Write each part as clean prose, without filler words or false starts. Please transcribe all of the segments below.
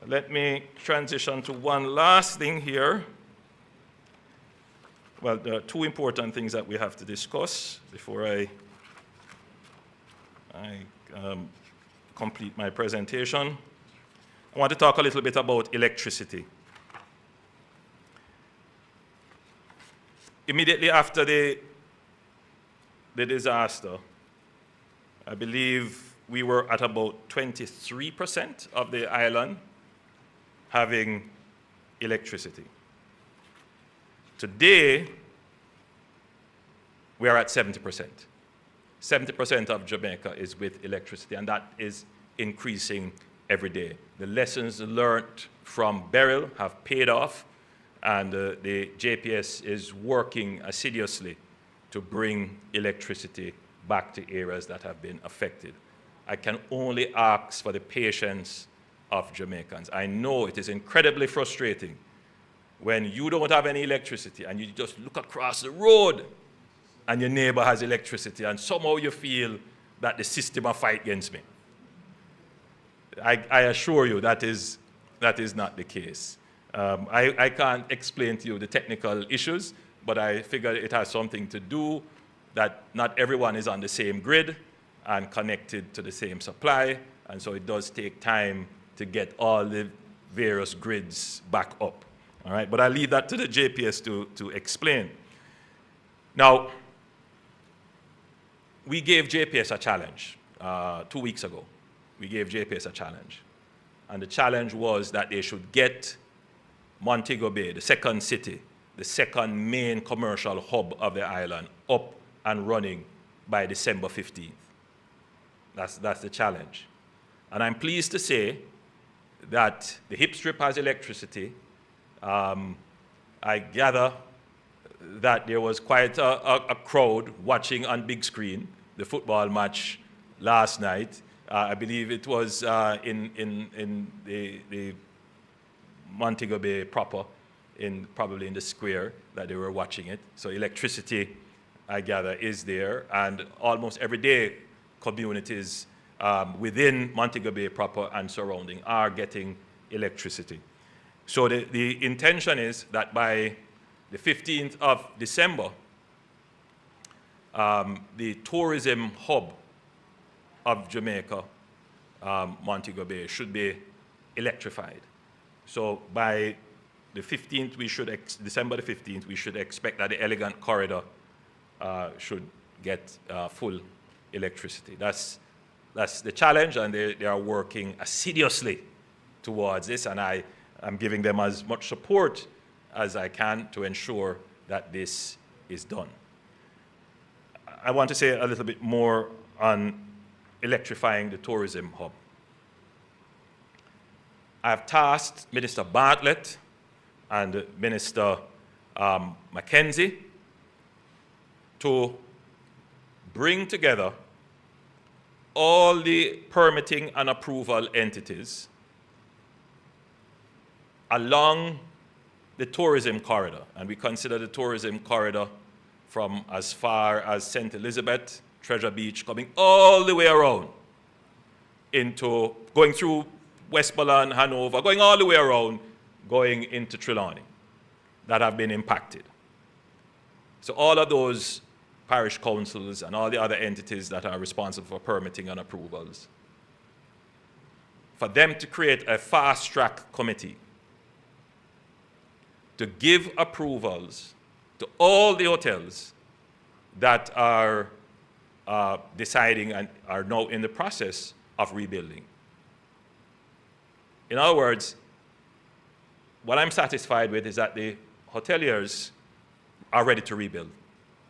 Let me transition to one last thing here. Well, there are two important things that we have to discuss before I complete my presentation. I want to talk a little bit about electricity. Immediately after the disaster, I believe we were at about 23% of the island having electricity. Today, we are at 70%. 70% of Jamaica is with electricity, and that is increasing every day. The lessons learned from Beryl have paid off, and the JPS is working assiduously to bring electricity back to areas that have been affected. I can only ask for the patience of Jamaicans. I know it is incredibly frustrating when you don't have any electricity and you just look across the road and your neighbor has electricity and somehow you feel that the system will fight against me. I assure you that is not the case. I can't explain to you the technical issues, but I figure it has something to do that not everyone is on the same grid and connected to the same supply, and so it does take time to get all the various grids back up. All right, but I'll leave that to the JPS to explain. Now, we gave JPS a challenge 2 weeks ago. We gave JPS a challenge. And the challenge was that they should get Montego Bay, the second city, the second main commercial hub of the island, up and running by December 15th. That's the challenge. And I'm pleased to say that the hip strip has electricity. I gather that there was quite a crowd watching on big screen the football match last night. I believe it was in the Montego Bay proper, probably in the square that they were watching it. So electricity, I gather, is there, and almost every day communities within Montego Bay proper and surrounding are getting electricity. So the intention is that by the 15th of December, the tourism hub of Jamaica, Montego Bay, should be electrified. So by the 15th, December the 15th, we should expect that the Elegant Corridor should get full electricity. That's the challenge, and they are working assiduously towards this, and I am giving them as much support as I can to ensure that this is done. I want to say a little bit more on electrifying the tourism hub. I have tasked Minister Bartlett and Minister Mackenzie to bring together all the permitting and approval entities along the tourism corridor. And we consider the tourism corridor from as far as St. Elizabeth, Treasure Beach, coming all the way around into, going through Westmoreland, Hanover, going all the way around, going into Trelawney, that have been impacted. So all of those parish councils and all the other entities that are responsible for permitting and approvals, for them to create a fast-track committee to give approvals to all the hotels that are deciding and are now in the process of rebuilding. In other words, what I'm satisfied with is that the hoteliers are ready to rebuild.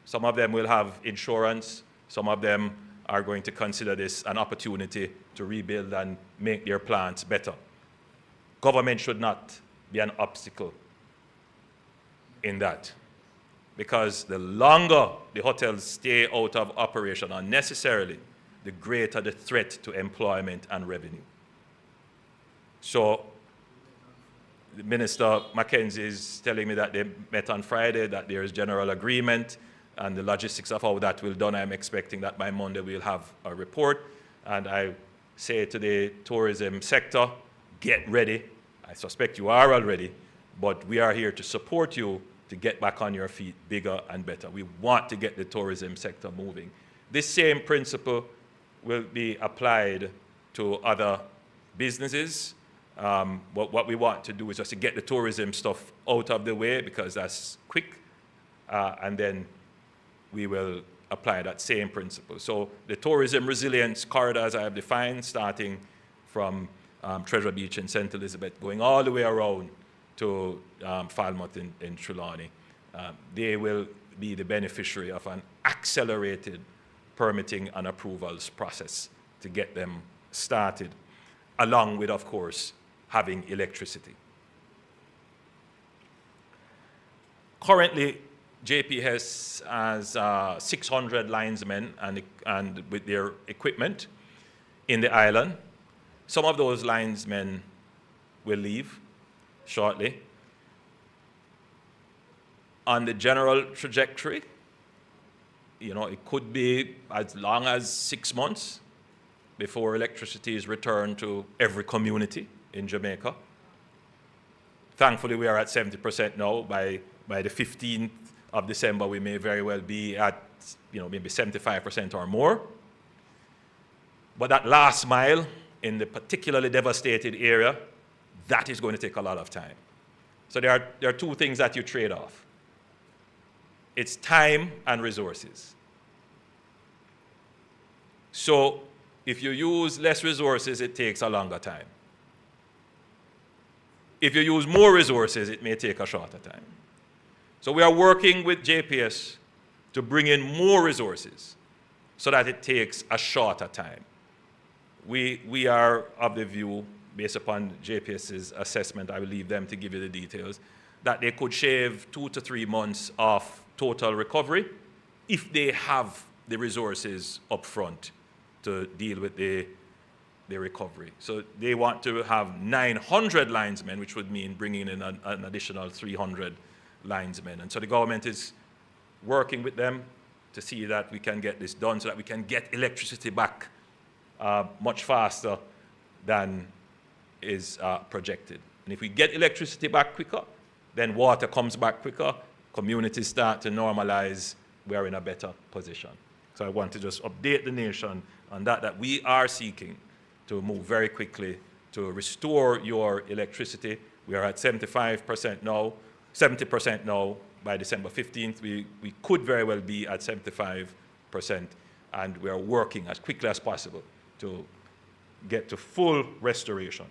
Some of them will have insurance. Some of them are going to consider this an opportunity to rebuild and make their plants better. Government should not be an obstacle in that, because the longer the hotels stay out of operation unnecessarily, the greater the threat to employment and revenue. So Minister Mackenzie is telling me that they met on Friday, that there is general agreement, and the logistics of how that will be done, I'm expecting that by Monday we'll have a report. And I say to the tourism sector, get ready, I suspect you are already, but we are here to support you to get back on your feet bigger and better. We want to get the tourism sector moving. This same principle will be applied to other businesses. But what we want to do is just to get the tourism stuff out of the way, because that's quick, and then we will apply that same principle. So the tourism resilience corridors I have defined, starting from Treasure Beach in St. Elizabeth, going all the way around to Falmouth in Trelawney, they will be the beneficiary of an accelerated permitting and approvals process to get them started, along with, of course, having electricity. Currently, JPS has 600 linesmen and with their equipment in the island. Some of those linesmen will leave shortly. On the general trajectory, you know, it could be as long as 6 months before electricity is returned to every community in Jamaica. Thankfully, we are at 70% now. By the 15th of December, we may very well be at, you know, maybe 75% or more. But that last mile in the particularly devastated area, that is going to take a lot of time. So there are two things that you trade off. It's time and resources. So if you use less resources, it takes a longer time. If you use more resources, it may take a shorter time. So we are working with JPS to bring in more resources so that it takes a shorter time. We are of the view, based upon JPS's assessment, I will leave them to give you the details, that they could shave 2 to 3 months of total recovery if they have the resources up front to deal with the recovery. So they want to have 900 linesmen, which would mean bringing in an additional 300 linesmen. And so the government is working with them to see that we can get this done so that we can get electricity back much faster than is projected. And if we get electricity back quicker, then water comes back quicker, communities start to normalize, we are in a better position. So I want to just update the nation on that we are seeking to move very quickly to restore your electricity. We are at 75% now, 70% now. By December 15th, we could very well be at 75%, and we are working as quickly as possible to get to full restoration.